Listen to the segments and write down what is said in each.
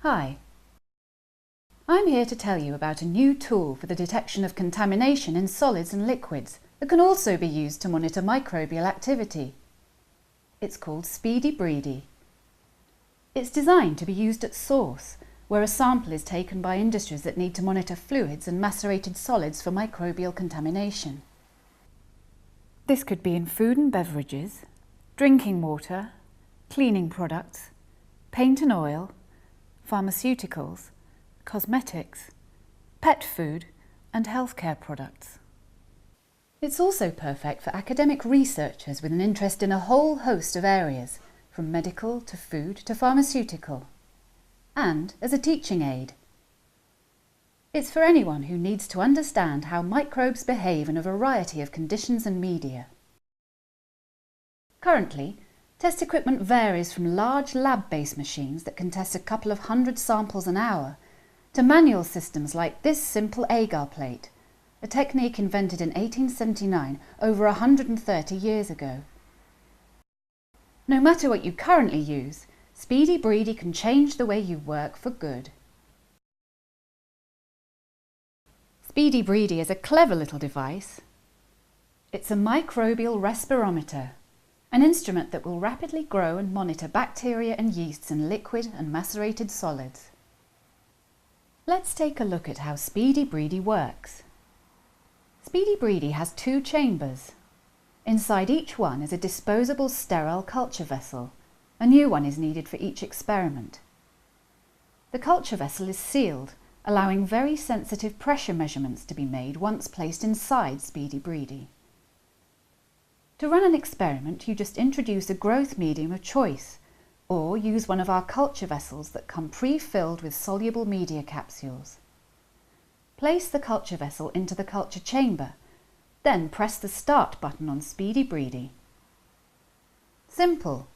Hi, I'm here to tell you about a new tool for the detection of contamination in solids and liquids that can also be used to monitor microbial activity. It's called Speedy Breedy. It's designed to be used at source, where a sample is taken by industries that need to monitor fluids and macerated solids for microbial contamination. This could be in food and beverages, drinking water, cleaning products, paint and oil, pharmaceuticals, cosmetics, pet food and healthcare products. It's also perfect for academic researchers with an interest in a whole host of areas, from medical to food to pharmaceutical, and as a teaching aid. It's for anyone who needs to understand how microbes behave in a variety of conditions and media. Currently, test equipment varies from large lab-based machines that can test a couple of hundred samples an hour to manual systems like this simple agar plate, a technique invented in 1879, over 130 years ago. No matter what you currently use, Speedy Breedy can change the way you work for good. Speedy Breedy is a clever little device. It's a microbial respirometer, an instrument that will rapidly grow and monitor bacteria and yeasts in liquid and macerated solids. Let's take a look at how Speedy Breedy works. Speedy Breedy has two chambers. Inside each one is a disposable sterile culture vessel. A new one is needed for each experiment. The culture vessel is sealed, allowing very sensitive pressure measurements to be made once placed inside Speedy Breedy. To run an experiment, you just introduce a growth medium of choice, or use one of our culture vessels that come pre-filled with soluble media capsules. Place the culture vessel into the culture chamber, then press the Start button on Speedy Breedy. Simple.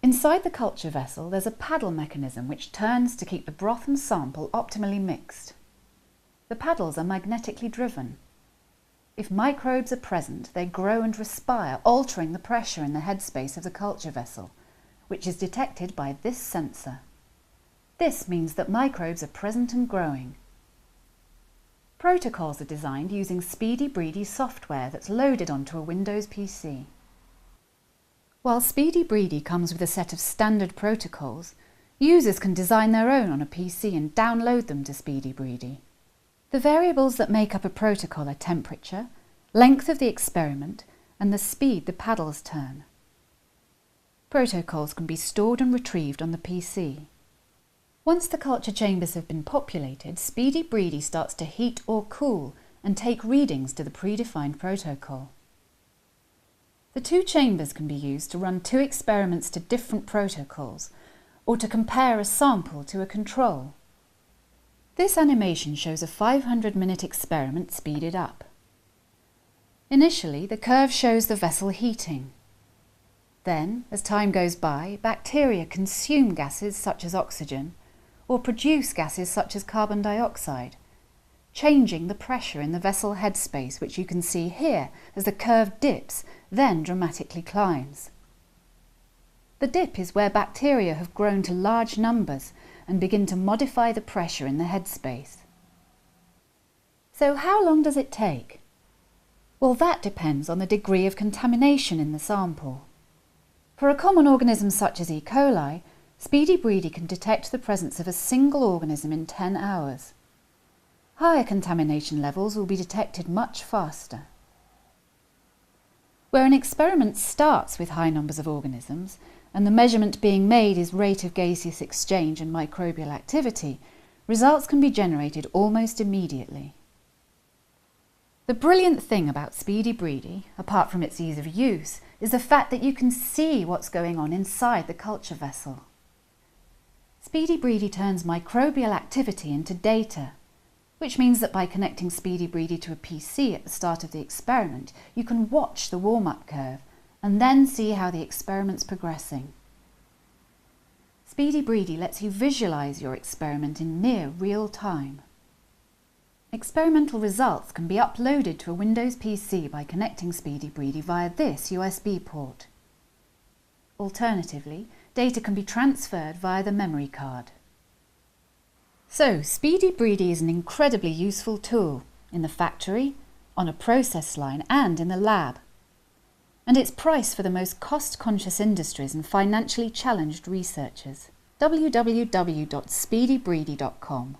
Inside the culture vessel there's a paddle mechanism which turns to keep the broth and sample optimally mixed. The paddles are magnetically driven. If microbes are present, they grow and respire, altering the pressure in the headspace of the culture vessel, which is detected by this sensor. This means that microbes are present and growing. Protocols are designed using Speedy Breedy software that's loaded onto a Windows PC. While Speedy Breedy comes with a set of standard protocols, users can design their own on a PC and download them to Speedy Breedy. The variables that make up a protocol are temperature, length of the experiment, and the speed the paddles turn. Protocols can be stored and retrieved on the PC. Once the culture chambers have been populated, Speedy Breedy starts to heat or cool and take readings to the predefined protocol. The two chambers can be used to run two experiments to different protocols, or to compare a sample to a control. This animation shows a 500-minute experiment speeded up. Initially, the curve shows the vessel heating. Then, as time goes by, bacteria consume gases such as oxygen, or produce gases such as carbon dioxide, changing the pressure in the vessel headspace, which you can see here as the curve dips, then dramatically climbs. The dip is where bacteria have grown to large numbers and begin to modify the pressure in the headspace. So how long does it take? Well, that depends on the degree of contamination in the sample. For a common organism such as E. coli, Speedy Breedy can detect the presence of a single organism in 10 hours. Higher contamination levels will be detected much faster. Where an experiment starts with high numbers of organisms, and the measurement being made is rate of gaseous exchange and microbial activity, results can be generated almost immediately. The brilliant thing about Speedy Breedy, apart from its ease of use, is the fact that you can see what's going on inside the culture vessel. Speedy Breedy turns microbial activity into data, which means that by connecting Speedy Breedy to a PC at the start of the experiment, you can watch the warm-up curve and then see how the experiment's progressing. Speedy Breedy lets you visualize your experiment in near real time. Experimental results can be uploaded to a Windows PC by connecting Speedy Breedy via this USB port. Alternatively, Data can be transferred via the memory card. So, Speedy Breedy is an incredibly useful tool in the factory, on a process line and in the lab. And it's priced for the most cost-conscious industries and financially challenged researchers. www.speedybreedy.com